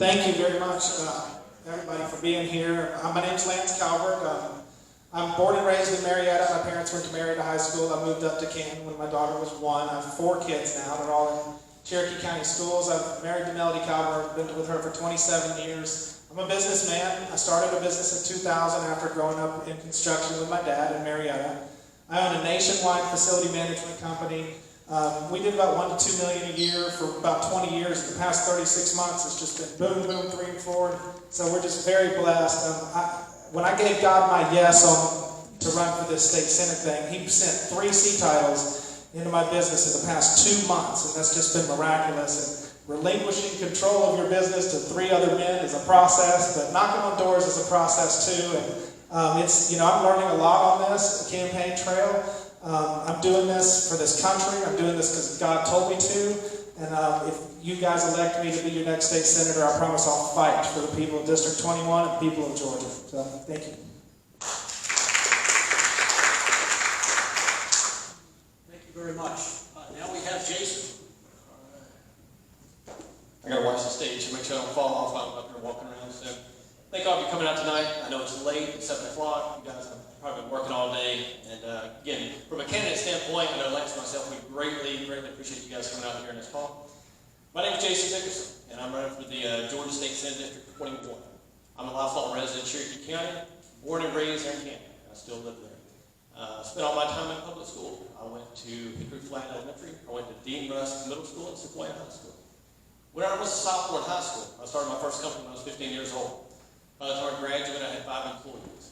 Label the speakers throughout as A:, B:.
A: Thank you very much, everybody, for being here. My name's Lance Calvert. I'm born and raised in Marietta. My parents went to Marietta High School. I moved up to Canton when my daughter was 1. I have 4 kids now. They're all in Cherokee County schools. I've married to Melody Calvert. I've been with her for 27 years. I'm a businessman. I started a business in 2000 after growing up in construction with my dad in Marietta. I own a nationwide facility management company. We did about $1 to $2 million a year for about 20 years. The past 36 months, it's just been boom, boom, 3 and 4. So we're just very blessed. When I gave God my yes to run for this state senate thing, He sent 3 C titles into my business in the past 2 months, and that's just been miraculous. And relinquishing control of your business to 3 other men is a process, but knocking on doors is a process too. And I'm learning a lot on this campaign trail. I'm doing this for this country. I'm doing this because God told me to. And if you guys elect me to be your next state senator, I promise I'll fight for the people of District 21 and the people of Georgia. So, thank you.
B: Thank you very much. Now we have Jason.
C: I gotta watch the stage to make sure I don't fall off while I'm up here walking around. So, thank all of you for coming out tonight. I know it's late, it's 7 o'clock. You guys have probably been working all day. And again, from a candidate standpoint, I know Lance and myself, we greatly appreciate you guys coming out here in this talk. My name is Jason Dickerson, and I'm running for the Georgia State Senate District 21. I'm a lifelong resident of Cherokee County, born and raised here in Canton. I still live there. Spent all my time in public school. I went to Hickory Flat Elementary. I went to Dean Rusk Middle School and Sequoia High School. When I was a sophomore in high school, I started my first company when I was 15 years old. By the time I graduated, I had 5 employees.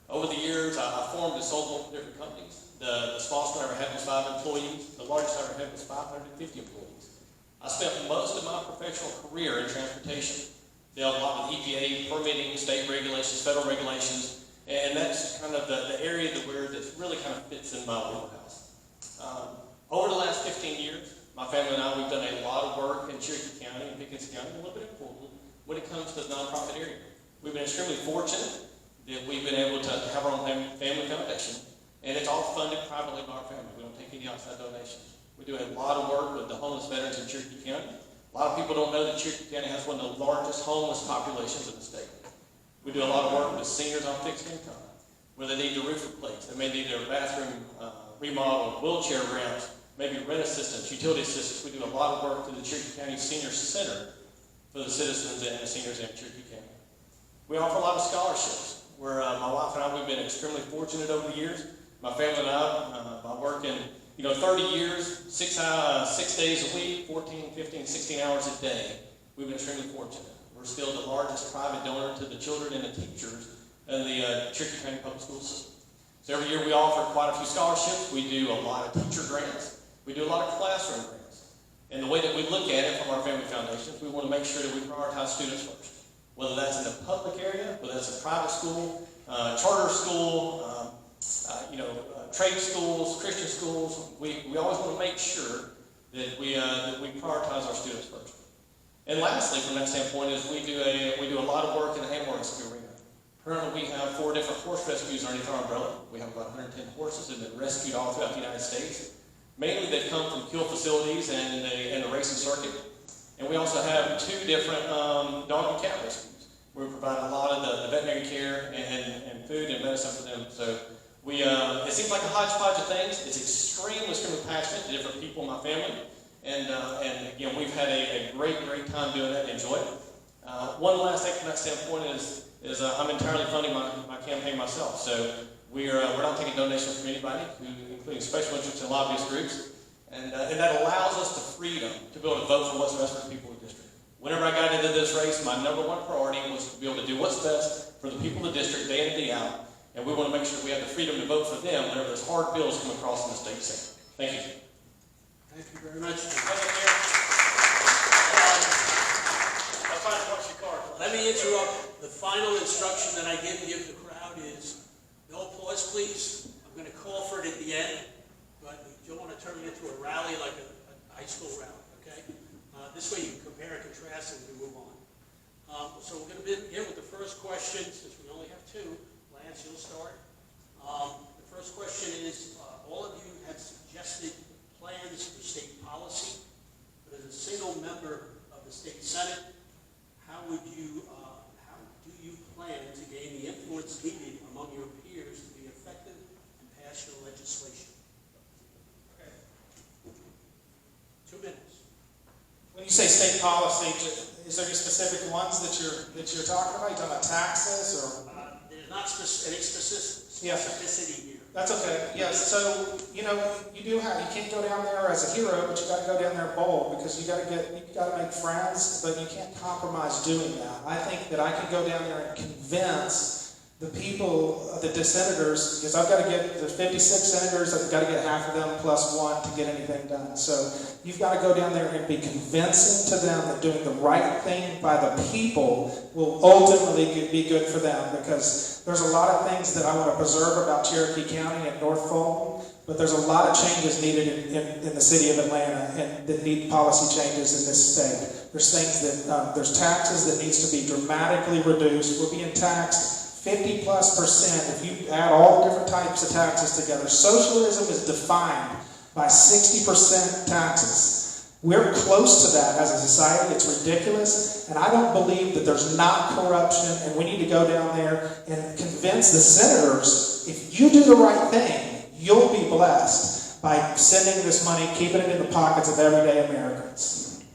C: Over the years, I formed and sold multiple different companies. The smallest one I ever had was 5 employees. The largest I ever had was 550 employees. I spent most of my professional career in transportation. Dealt a lot with EPA, permitting, state regulations, federal regulations, and that's kind of the area that really kind of fits in my wheelhouse. Over the last 15 years, my family and I, we've done a lot of work in Cherokee County and Pickens County, a little bit of Portland, when it comes to the nonprofit area. We've been extremely fortunate that we've been able to have our own family foundation, and it's all funded privately by our family. We don't take any outside donations. We do a lot of work with the homeless veterans in Cherokee County. A lot of people don't know that Cherokee County has one of the largest homeless populations in the state. We do a lot of work with seniors on fixed income, where they need the roof replaced. They may need their bathroom remodeled, wheelchair ramps, maybe rent assistance, utility assistance. We do a lot of work through the Cherokee County Senior Center for the citizens and the seniors in Cherokee County. We offer a lot of scholarships, where my wife and I, we've been extremely fortunate over the years. My family and I working 30 years, 6 days a week, 14, 15, 16 hours a day. We've been extremely fortunate. We're still the largest private donor to the children and the teachers in the Cherokee County Public School System. So every year we offer quite a few scholarships. We do a lot of teacher grants. We do a lot of classroom grants. And the way that we look at it from our family foundations, we want to make sure that we prioritize students first. Whether that's in the public area, whether that's a private school, charter school, trade schools, Christian schools, we always want to make sure that we prioritize our students first. And lastly, from that standpoint, is we do a lot of work in the animal rescue arena. Currently, we have 4 different horse rescues underneath our umbrella. We have about 110 horses that have been rescued all throughout the United States. Mainly, they've come from kill facilities and the racing circuit. And we also have 2 different dog and cat rescues, where we provide a lot of the veterinary care and food and medicine for them. So it seems like a hodgepodge of things. It's extremely passionate to different people in my family. And again, we've had a great time doing that and enjoy it. One last thing from that standpoint is I'm entirely funding my campaign myself. So we're not taking donations from anybody, including special interests and lobbyist groups. And that allows us the freedom to be able to vote for what's best for the people of the district. Whenever I got into this race, my number 1 priority was to be able to do what's best for the people of the district day in and day out. And we want to make sure we have the freedom to vote for them whenever those hard bills come across in the state senate. Thank you.
B: Thank you very much. Let me interrupt. The final instruction that I give the crowd is no applause, please. I'm going to call for it at the end, but we don't want to turn it into a rally like a high school rally, okay? This way you can compare and contrast and we move on. So we're going to begin with the first question, since we only have 2. Lance, you'll start. The first question is, all of you have suggested plans for state policy, but as a single member of the state senate, how how do you plan to gain the influence needed among your peers to be effective and pass your legislation?
A: Okay.
B: 2 minutes.
A: When you say state policy, is there any specific ones that you're talking about? You talking about taxes or?
B: There's not any
A: Yeah.
B: specificity here.
A: That's okay. Yes. So you can't go down there as a hero, but you got to go down there bold because you got to make friends, but you can't compromise doing that. I think that I can go down there and convince the people, the senators, because I've got to get the 56 senators, I've got to get half of them plus one to get anything done. So you've got to go down there and be convincing to them that doing the right thing by the people will ultimately be good for them, because there's a lot of things that I want to preserve about Cherokee County and North Fulton, but there's a lot of changes needed in the city of Atlanta and that need policy changes in this state. There's things that, there's taxes that needs to be dramatically reduced. We're being taxed 50+% if you add all different types of taxes together. Socialism is defined by 60% taxes. We're close to that as a society. It's ridiculous. And I don't believe that there's not corruption, and we need to go down there and convince the senators, if you do the right thing, you'll be blessed by sending this money, keeping it in the pockets of everyday Americans.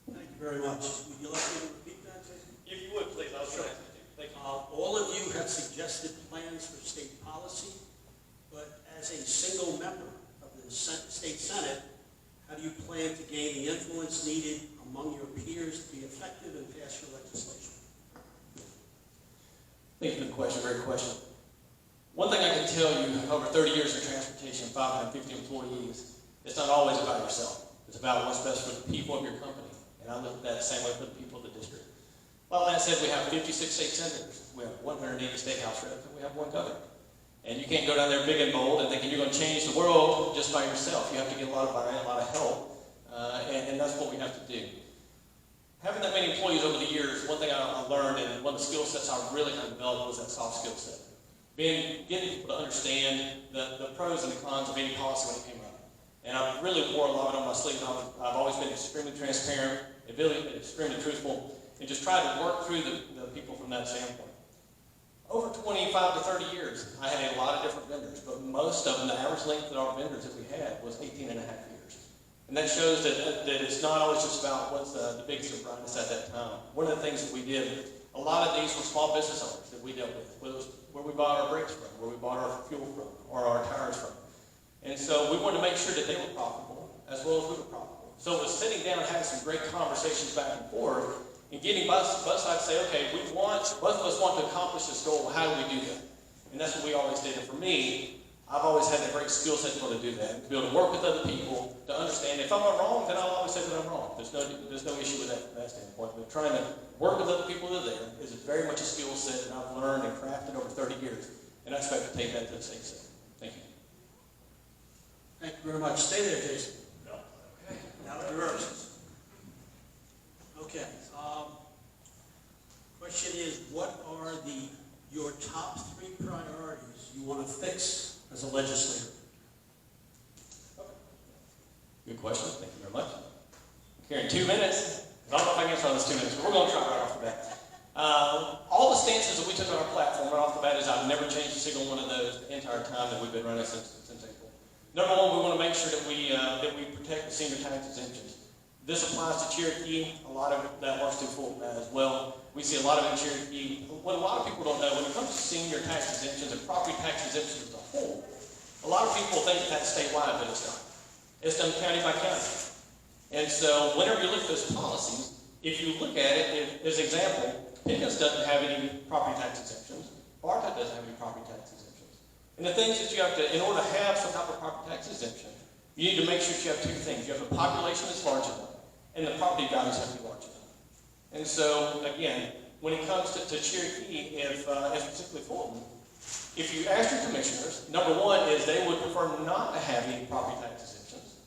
B: Thank you very much. Would you like me to repeat that, Jason?
C: If you would, please, I'll show it. Thank you.
B: All of you have suggested plans for state policy, but as a single member of the state Senate, how do you plan to gain the influence needed among your peers to be effective and pass your legislation?
C: Thank you for the question, great question. One thing I can tell you, over 30 years of transportation, 550 employees, it's not always about yourself. It's about what's best for the people of your company. And I look at that the same way for the people of the district. Well, like I said, we have 56 state senators. We have 180 state house reps, and we have one governor. And you can't go down there big and bold and thinking you're going to change the world just by yourself. You have to get a lot of buy-in, a lot of help, and that's what we have to do. Having that many employees over the years, one thing I learned, and one of the skill sets I really kind of developed was that soft skill set. Getting people to understand the pros and the cons of any policy when it came up. And I really wore a lot on my sleeve. I've always been extremely transparent, extremely truthful, and just tried to work through the people from that standpoint. Over 25 to 30 years, I had a lot of different vendors, but most of them, the average length of our vendors that we had was 18 and a half years. And that shows that it's not always just about what's the biggest or brightest at that time. One of the things that we did, a lot of these were small business owners that we dealt with, whether it was where we bought our brakes from, where we bought our fuel from, or our tires from. And so we wanted to make sure that they were profitable, as well as we were profitable. So it was sitting down and having some great conversations back and forth, and getting both sides to say, okay, both of us want to accomplish this goal, how do we do that? And that's what we always did. And for me, I've always had the great skill set to be able to do that, to be able to work with other people, to understand if I'm wrong, then I'll always say that I'm wrong. There's no issue with that from that standpoint. But trying to work with other people that are there is very much a skill set that I've learned and crafted over 30 years, and I expect to take that to the state Senate. Thank you.
B: Thank you very much. Stay there, Jason.
C: No. Okay.
B: Now reverse. Okay. Question is, what are your top 3 priorities you want to fix as a legislator?
C: Good question. Thank you very much. Here in 2 minutes, I don't know if I can answer all this 2 minutes, but we're going to try right off the bat. All the stances that we took on our platform right off the bat is I've never changed a single one of those the entire time that we've been running since April. Number one, we want to make sure that we protect the senior tax exemptions. This applies to Cherokee. A lot of that works through Fulton as well. We see a lot of it in Cherokee. What a lot of people don't know, when it comes to senior tax exemptions and property tax exemptions as a whole, a lot of people think that's statewide, but it's not. It's done county by county. And so whenever you look at those policies, if you look at it, as an example, Pickens doesn't have any property tax exemptions. Bartow doesn't have any property tax exemptions. And the things that you have to, in order to have some type of property tax exemption, you need to make sure that you have 2 things. You have a population that's large enough, and the property values have to be large enough. And so, again, when it comes to Cherokee, if particularly Fulton, if you ask your commissioners, number one is they would prefer not to have any property tax exemptions,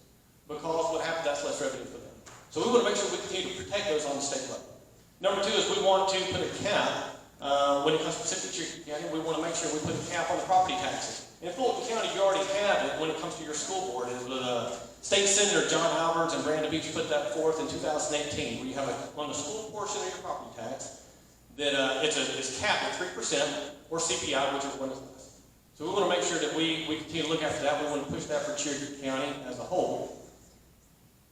C: because what happens, that's less revenue for them. So we want to make sure we continue to protect those on the state level. Number 2 is we want to put a cap, when it comes specifically to Cherokee County, we want to make sure we put a cap on the property taxes. In Fulton County, you already have it when it comes to your school board. Is State Senator John Alberts and Brandon Beach put that forth in 2018, where you have on the school portion of your property tax that it's capped at 3% or CPI, whichever one is less. So we want to make sure that we continue to look after that. We want to push that for Cherokee County as a whole.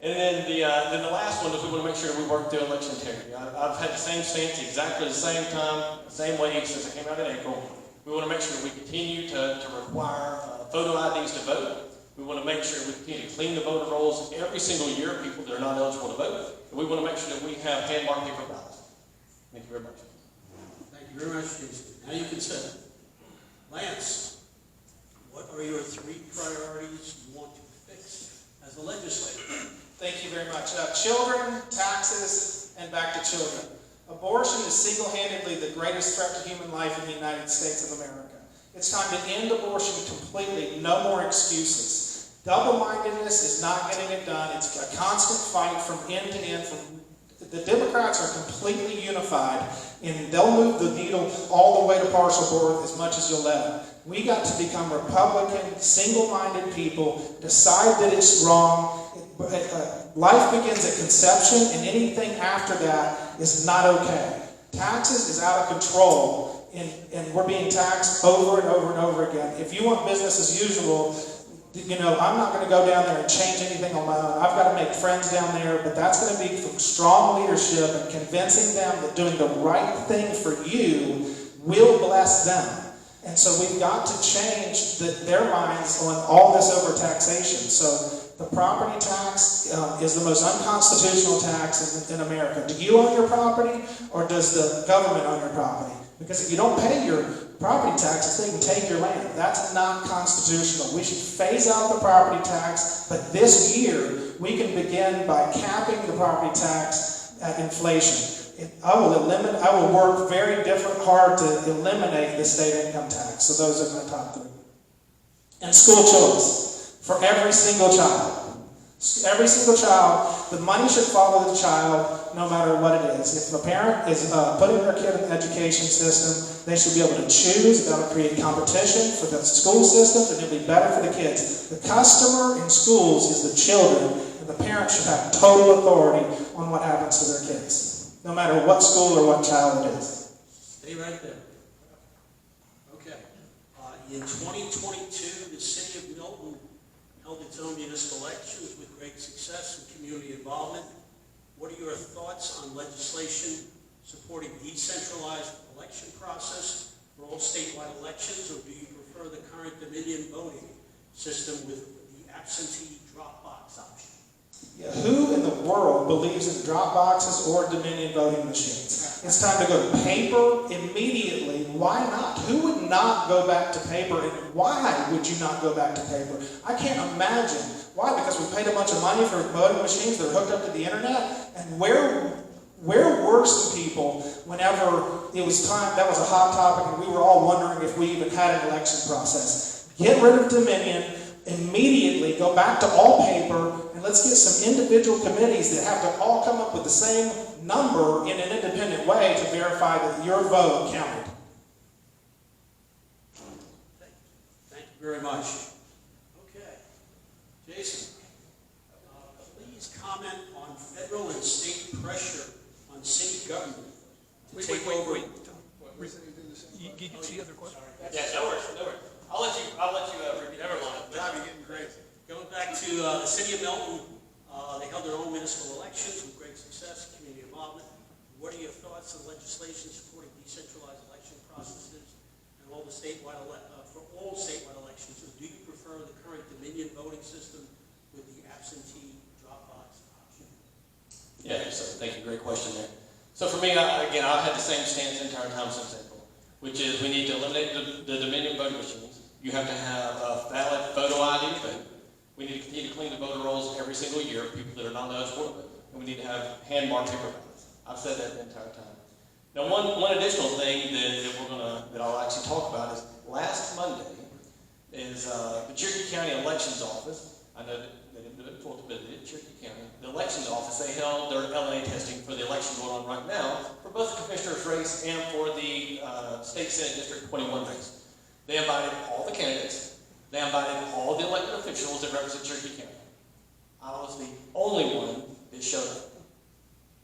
C: And then the last one is we want to make sure we work through election integrity. I've had the same stance exactly the same time, the same way since I came out in April. We want to make sure we continue to require photo IDs to vote. We want to make sure we continue to clean the voter rolls every single year, people that are not eligible to vote. And we want to make sure that we have hand-marked paper ballots. Thank you very much.
B: Thank you very much, Jason. Now you can sit. Lance, what are your 3 priorities you want to fix as a legislator?
A: Thank you very much. Children, taxes, and back to children. Abortion is single-handedly the greatest threat to human life in the United States of America. It's time to end abortion completely. No more excuses. Double-mindedness is not getting it done. It's a constant fight from end to end. The Democrats are completely unified, and they'll move the needle all the way to partial birth as much as you'll let them. We got to become Republican, single-minded people, decide that it's wrong. Life begins at conception, and anything after that is not okay. Taxes is out of control, and we're being taxed over and over and over again. If you want business as usual, I'm not going to go down there and change anything on my own. I've got to make friends down there, but that's going to be from strong leadership and convincing them that doing the right thing for you will bless them. And so we've got to change their minds on all this overtaxation. So the property tax is the most unconstitutional tax in America. Do you own your property, or does the government own your property? Because if you don't pay your property taxes, they can take your land. That's not constitutional. We should phase out the property tax, but this year we can begin by capping the property tax at inflation. I will work very hard to eliminate the state income tax. So those are my top 3. And school choice for every single child. Every single child, the money should follow the child no matter what it is. If a parent is putting their kid in the education system, they should be able to choose. That'll create competition for the school system, and it'll be better for the kids. The customer in schools is the children, and the parents should have total authority on what happens to their kids, no matter what school or what child it is.
B: Stay right there. Okay. In 2022, the city of Milton held its own municipal elections with great success and community involvement. What are your thoughts on legislation supporting decentralized election process for all statewide elections, or do you prefer the current Dominion voting system with the absentee drop box option?
A: Yeah, who in the world believes in drop boxes or Dominion voting machines? It's time to go to paper immediately. Why not? Who would not go back to paper, and why would you not go back to paper? I can't imagine. Why? Because we paid a bunch of money for voting machines that are hooked up to the internet? And where were some people whenever it was time, that was a hot topic, and we were all wondering if we even had an election process? Get rid of Dominion, immediately go back to all paper, and let's get some individual committees that have to all come up with the same number in an independent way to verify that your vote counted.
B: Thank you very much. Okay. Jason, please comment on federal and state pressure on city government to take over.
D: Wait. Did you see other questions?
C: Yes, no worries. I'll let you repeat everyone.
D: You're getting crazy.
B: Going back to the city of Milton, they held their own municipal elections with great success, community involvement. What are your thoughts on legislation supporting decentralized election processes and all the for all statewide elections? Or do you prefer the current Dominion voting system with the absentee drop box option?
C: Yeah, so thank you. Great question there. So for me, I've had the same stance the entire time since April, which is we need to eliminate the Dominion voting machines. You have to have a valid photo ID vote. We need to continue to clean the voter rolls every single year, people that are not eligible to vote. And we need to have hand-marked paper ballots. I've said that the entire time. Now, one additional thing that I'll actually talk about is last Monday is the Cherokee County Elections Office. I know that they didn't do it before, but they did Cherokee County. The Elections Office, they held their LNA testing for the election going on right now for both the commissioner's race and for the State Senate District 21 race. They invited all the candidates, They invited all the elected officials that represent Cherokee County. I was the only one that showed up.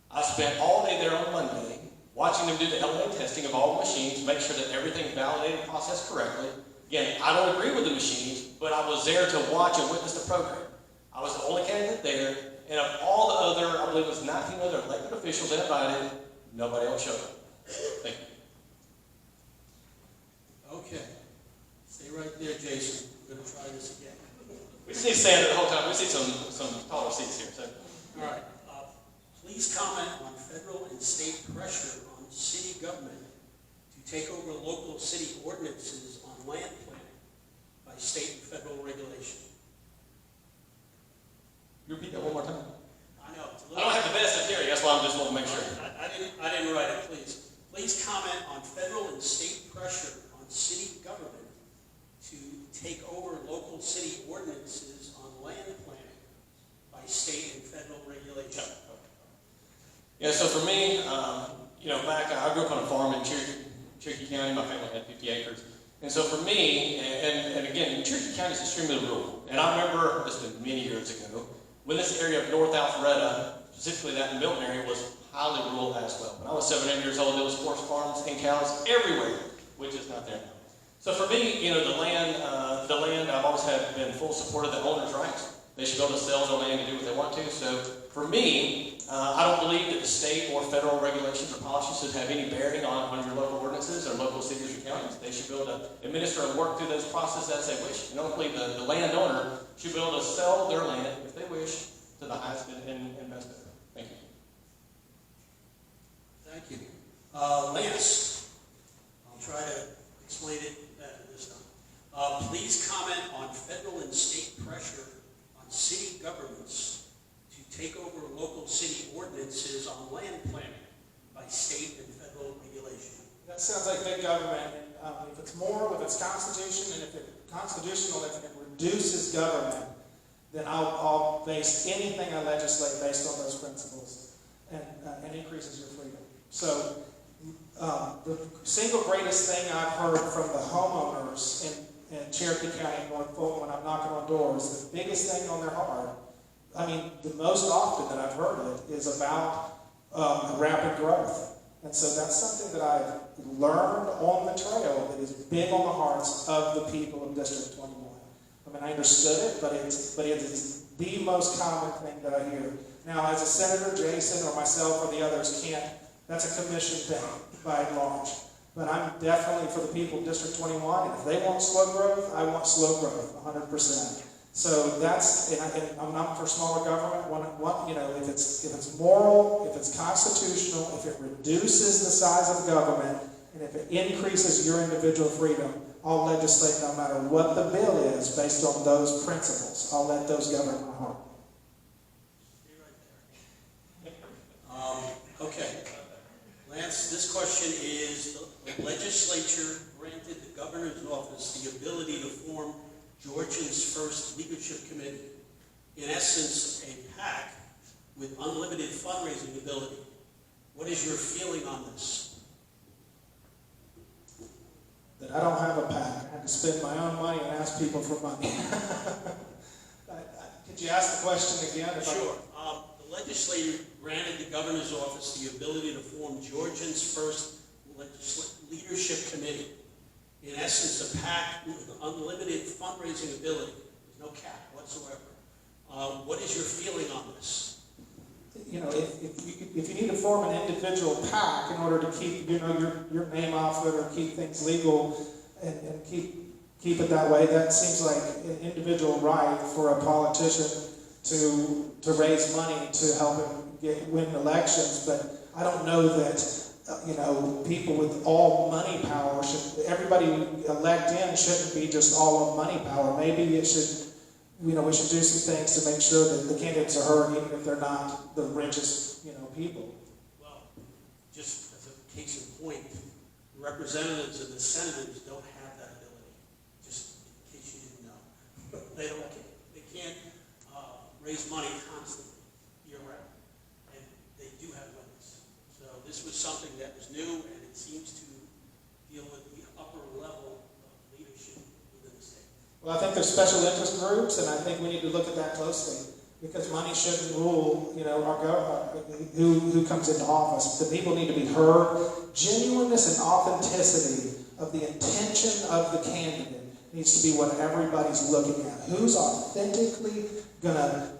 C: I spent all day there on Monday watching them do the LA testing of all the machines, make sure that everything is validated and processed correctly. Again, I don't agree with the machines, but I was there to watch and witness the program. I was the only candidate there, and of all the other, I believe it was 19 other elected officials that invited, nobody else showed up. Thank you.
B: Okay. Stay right there, Jason. We're going to try this again.
C: We just need to stand there the whole time. We see some taller seats here. So.
B: All right. Please comment on federal and state pressure on city government to take over local city ordinances on land planning by state and federal regulation.
C: You repeat that one more time?
B: I know.
C: I don't have the best of hearing. That's why I just want to make sure.
B: I didn't write it. Please comment on federal and state pressure on city government to take over local city ordinances on land planning by state and federal regulation.
C: Yeah, so for me, back, I grew up on a farm in Cherokee County. My family had 50 acres. And so for me, and again, Cherokee County is extremely rural. And I remember, this was many years ago, when this area of North Alpharetta, specifically that Milton area, was highly rural as well. When I was 7 or 8 years old, there was horse farms and cows everywhere, which is not there now. So for me, the land, I've always been full support of the owner's rights. They should be able to sell their land and do what they want to. So for me, I don't believe that the state or federal regulations or policies should have any bearing on your local ordinances or local cities or counties. They should be able to administer and work through those processes as they wish. And hopefully the landowner should be able to sell their land, if they wish, to the highest and best bidder. Thank you.
B: Thank you. Lance, I'll try to explain it better this time. Please comment on federal and state pressure on city governments to take over local city ordinances on land planning by state and federal regulation.
A: That sounds like big government. If it's moral, if it's constitution, and if it's constitutional, if it reduces government, then I'll base anything I legislate based on those principles and increases your freedom. So the single greatest thing I've heard from the homeowners in Cherokee County and North Fulton when I'm knocking on doors, the biggest thing on their heart, the most often that I've heard it is about rapid growth. And so that's something that I've learned on the trail that is big on the hearts of the people of District 21. I understood it, but it is the most common thing that I hear. Now, as a senator, Jason or myself or the others can't, that's a commission thing by and large. But I'm definitely for the people of District 21, and if they want slow growth, I want slow growth, 100%. So that's, and I'm not for smaller government. If it's moral, if it's constitutional, if it reduces the size of government, and if it increases your individual freedom, I'll legislate no matter what the bill is based on those principles. I'll let those govern my heart.
B: Stay right there. Okay. Lance, this question is, the legislature granted the governor's office the ability to form Georgia's first leadership committee. In essence, a PAC with unlimited fundraising ability. What is your feeling on this?
A: That I don't have a PAC. I have to spend my own money and ask people for money. Could you ask the question again?
B: Sure. The legislature granted the governor's office the ability to form Georgia's first leadership committee. In essence, a PAC with unlimited fundraising ability. There's no cap whatsoever. What is your feeling on this?
A: If you need to form an individual PAC in order to keep your name off it or keep things legal and keep it that way, that seems like an individual right for a politician to raise money to help him win elections. But I don't know that people with all money power everybody elect in shouldn't be just all of money power. Maybe it should. We should do some things to make sure that the candidates are heard, even if they're not the richest, people.
B: Well, just as a case in point, the representatives and the senators don't have that ability. Just in case you didn't know, they can't raise money constantly year round, and they do have limits. So this was something that was new, and it seems to deal with the upper level of leadership within the state.
A: Well, I think there's special interest groups, and I think we need to look at that closely, because money shouldn't rule, who comes into office. The people need to be heard. Genuineness and authenticity of the intention of the candidate needs to be what everybody's looking at. Who's authentically gonna,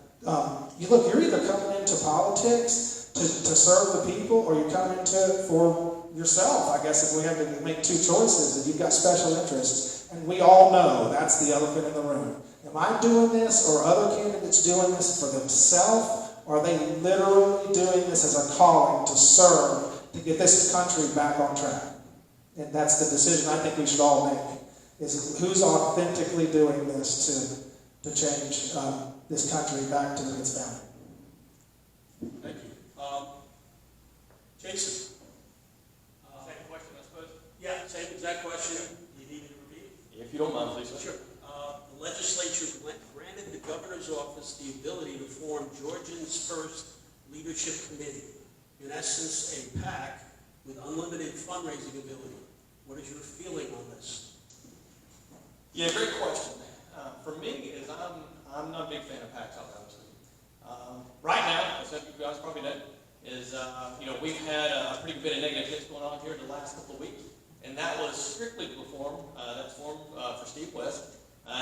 A: you're either coming into politics to serve the people, or you're coming into it for yourself, I guess, if we have to make two choices, if you've got special interests. And we all know that's the elephant in the room. Am I doing this, or other candidates doing this for themselves? Or are they literally doing this as a calling to serve, to get this country back on track? And that's the decision I think we should all make, is who's authentically doing this to change this country back to its founding.
B: Thank you. Jason?
C: Same question, I suppose?
B: Yeah, same exact question. You need me to repeat?
C: If you don't mind, please.
B: Sure. The legislature granted the governor's office the ability to form Georgia's first leadership committee. In essence, a PAC with unlimited fundraising ability. What is your feeling on this?
C: Yeah, great question. For me, I'm not a big fan of PACs, I'll be honest with you. Right now, as you guys probably know, we've had a pretty bit of negative hits going on here the last couple of weeks, and that was strictly for Steve West.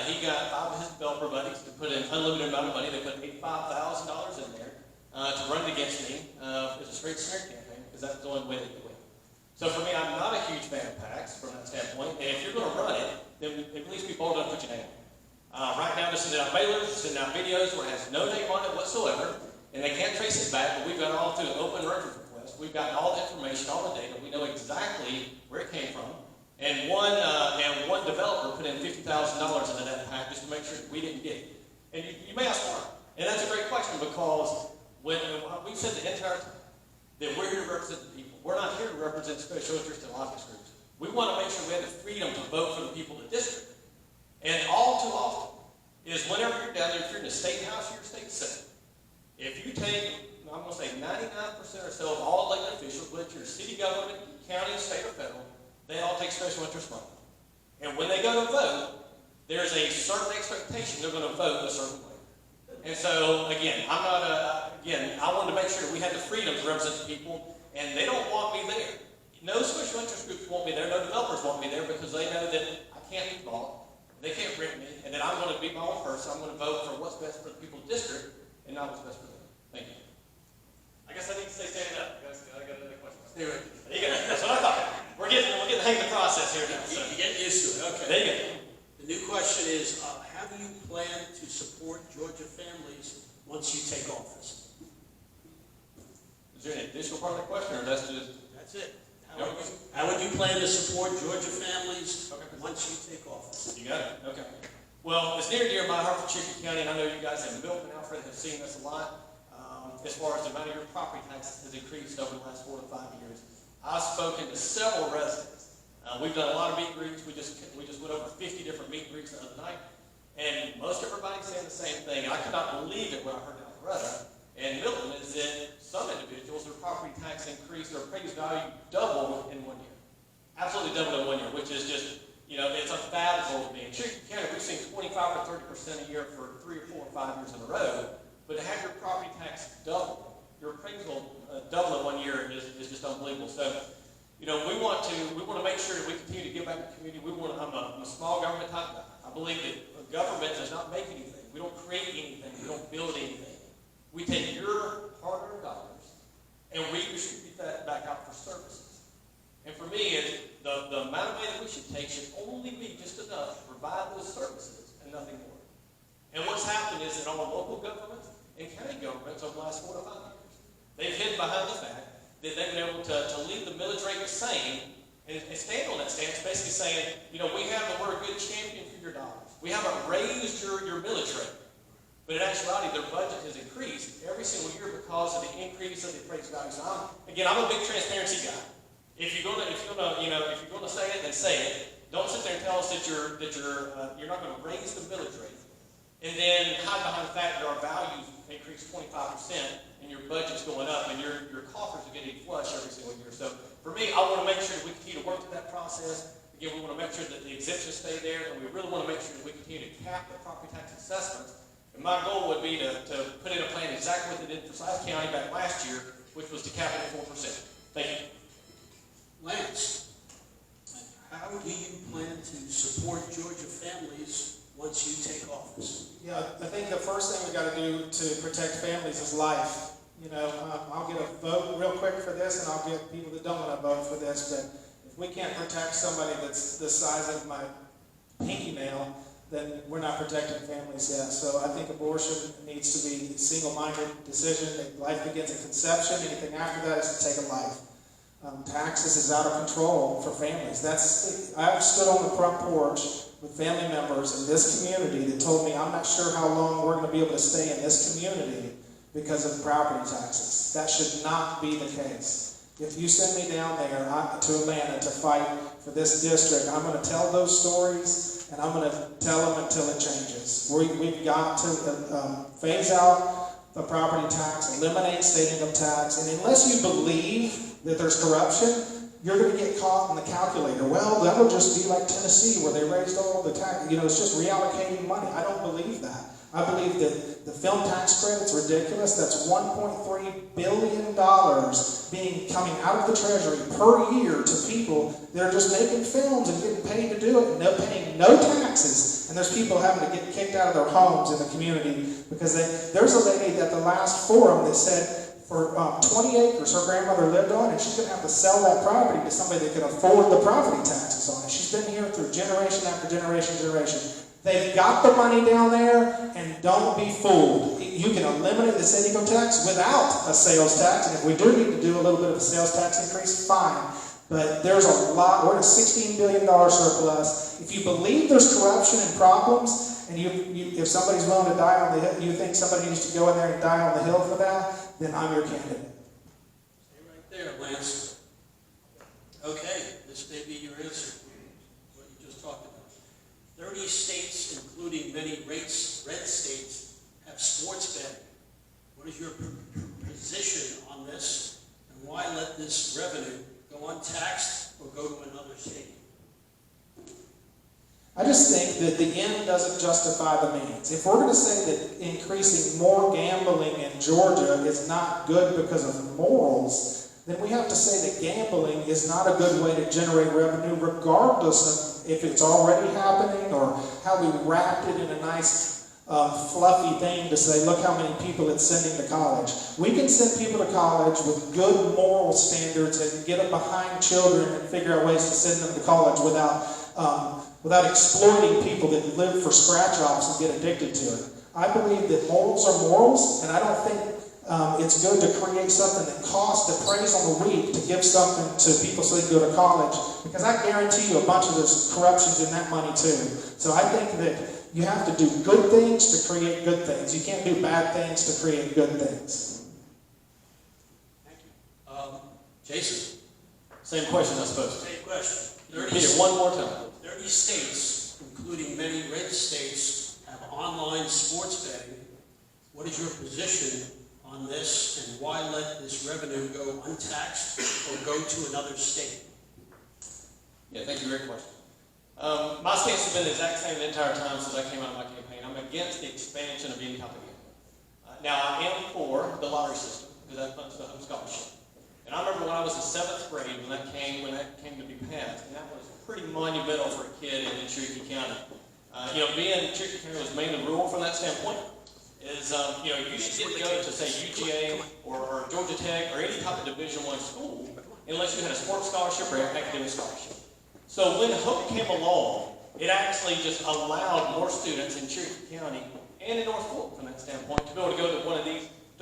C: He got 5 of his developer buddies to put an unlimited amount of money. They put $85,000 in there to run it against me as a straight smear campaign, because that's the only way they could win. So for me, I'm not a huge fan of PACs from that standpoint, and if you're going to run it, then at least be bold enough to put your name on it. Right now, they're sending out mailers, they're sending out videos where it has no name on it whatsoever, and they can't trace it back, but we've got it all through an open records request. We've got all the information, all the data. We know exactly where it came from. And one developer put in $50,000 into that PAC just to make sure that we didn't get it. And you may ask why. And that's a great question, because when we said the entire time that we're here to represent the people. We're not here to represent special interest and lobbyist groups. We want to make sure we have the freedom to vote for the people of the district. And all too often is whenever you're down there, if you're in the state house or your state senate, if you take, I'm going to say 99% or so of all elected officials, whether it's your city government, county, state, or federal, they all take special interest money. And when they go to vote, there's a certain expectation they're going to vote a certain way. And so, again, I wanted to make sure that we had the freedom to represent the people, and they don't want me there. No special interest groups want me there, no developers want me there, because they know that I can't be bought, they can't rent me, and that I'm going to be my own person. I'm going to vote for what's best for the people of the district, and not what's best for them. Thank you. I guess I need to stay standing up, because I got another question. There you go. That's what I thought. We're getting the hang of the process here now. So.
B: You're getting used to it. Okay.
C: There you go.
B: The new question is, how do you plan to support Georgia families once you take office?
C: Is there an additional part of the question, or that's just...
B: That's it. How would you plan to support Georgia families once you take office?
C: You got it. Okay. Well, it's near and dear to my heart for Shigley County, and I know you guys in Milton and Alfred have seen this a lot. As far as the amount of your property tax has increased over the last 4 to 5 years. I've spoken to several residents. We've done a lot of meet and greets. We just went over 50 different meet and greets the other night, and most everybody's saying the same thing. And I could not believe it when I heard Alpharetta and Milton, is that some individuals, their property tax increased, their appraised value doubled in 1 year. Absolutely doubled in 1 year, which is just, it's unfathomable to me. In Shigley County, we've seen 25 to 30% a year for 3 or 4 or 5 years in a row. But to have your property tax double, your appraisal double in 1 year is just unbelievable. So, we want to make sure that we continue to give back to the community. I'm a small government type guy. I believe that government does not make anything. We don't create anything. We don't build anything. We take your hard-earned dollars and we distribute that back out for services. And for me, the amount of money that we should take should only be just enough to provide those services and nothing more. And what's happened is that all local governments and county governments over the last 4 to 5 years, they've hidden behind the fact that they've been able to leave the millage rate the same and stand on that stance, basically saying, we're a good champion for your dollars. We haven't raised your millage rate. But in actuality, their budget has increased every single year because of the increase of the appraised value. So I'm a big transparency guy. If you're gonna say it, then say it. Don't sit there and tell us that you're not going to raise the millage rate, and then hide behind the fact that our values increased 25% and your budget's going up and your coffers are getting flush every single year. So for me, I want to make sure that we continue to work through that process. Again, we want to make sure that the exemptions stay there, and we really want to make sure that we continue to cap the property tax assessments. And my goal would be to put in a plan exactly what they did for Forsyth County back last year, which was to cap it at 4%. Thank you.
B: Lance, how do you plan to support Georgia families once you take office?
A: Yeah, I think the first thing we got to do to protect families is life. You know, I'll get a vote real quick for this, and I'll get people that don't want to vote for this, but if we can't protect somebody that's the size of my pinky nail, then we're not protecting families yet. So I think abortion needs to be a single-minded decision. Life begins at conception. Anything after that is to take a life. Taxes is out of control for families. I've stood on the front porch with family members in this community that told me, I'm not sure how long we're going to be able to stay in this community because of property taxes. That should not be the case. If you send me down there to Atlanta to fight for this district, I'm going to tell those stories, and I'm going to tell them until it changes. We've got to phase out the property tax, eliminate state income tax, and unless you believe that there's corruption, you're going to get caught in the calculator. Well, that'll just be like Tennessee, where they raised all the tax. You know, it's just reallocating money. I don't believe that. I believe that the film tax credit's ridiculous. That's $1.3 billion coming out of the Treasury per year to people that are just making films and getting paid to do it, and paying no taxes. And there's people having to get kicked out of their homes in the community because there's a lady at the last forum that said, for 20 acres her grandmother lived on, and she's going to have to sell that property to somebody that can afford the property taxes on it. She's been here through generation after generation. They've got the money down there, and don't be fooled. You can eliminate the state income tax without a sales tax, and if we do need to do a little bit of a sales tax increase, fine. But there's a lot. We're at a $16 billion surplus. If you believe there's corruption and problems, and if somebody's willing to die on the hill, you think somebody needs to go in there and die on the hill for that, then I'm your candidate.
B: Stay right there, Lance. Okay, this may be your answer, what you just talked about. 30 states, including many red states, have sports betting. What is your position on this, and why let this revenue go untaxed or go to another state?
A: I just think that the end doesn't justify the means. If we're going to say that increasing more gambling in Georgia is not good because of morals, then we have to say that gambling is not a good way to generate revenue, regardless of if it's already happening or how we wrapped it in a nice fluffy thing to say, look how many people it's sending to college. We can send people to college with good moral standards and get up behind children and figure out ways to send them to college without exploiting people that live for scratch-offs and get addicted to it. I believe that morals are morals, and I don't think it's good to create something that costs the praise on the weak to give something to people so they can go to college, because I guarantee you a bunch of there's corruptions in that money too. So I think that you have to do good things to create good things. You can't do bad things to create good things.
B: Thank you. Jason?
C: Same question, I suppose.
B: Same question.
C: Repeat it one more time.
B: 30 states, including many red states, have online sports betting. What is your position on this, and why let this revenue go untaxed or go to another state?
C: Yeah, thank you. Great question. My stance has been the exact same the entire time since I came out of my campaign. I'm against the expansion of any type of gambling. Now, I am for the lottery system because that funds the home scholarship. And I remember when I was in 7th grade when that came to be passed, and that was pretty monumental for a kid in Cherokee County. Being Cherokee County was mainly rural from that standpoint. You should get to go to, say, UGA or Georgia Tech or any type of Division I school unless you had a sports scholarship or an academic scholarship. So when Hope came along, it actually just allowed more students in Cherokee County and in North Fork from that standpoint to be able to go to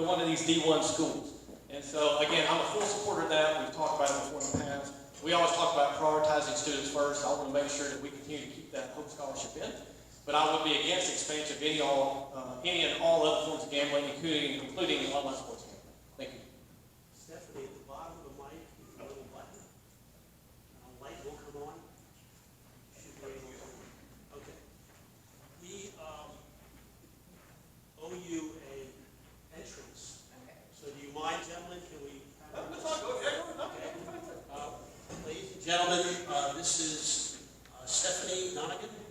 C: one of these D1 schools. And so, again, I'm a full supporter of that. We've talked about it before in the past. We always talk about prioritizing students first. I want to make sure that we continue to keep that Hope Scholarship in. But I would be against expansion of any and all other forms of gambling, including online sports gambling. Thank you.
B: Stephanie, at the bottom of the mic, there's a little button. A light will come on. Should be able to. Okay. We owe you a entrance. Okay. So do you mind, gentlemen? Can we? Okay. Ladies and gentlemen, this is Donegan.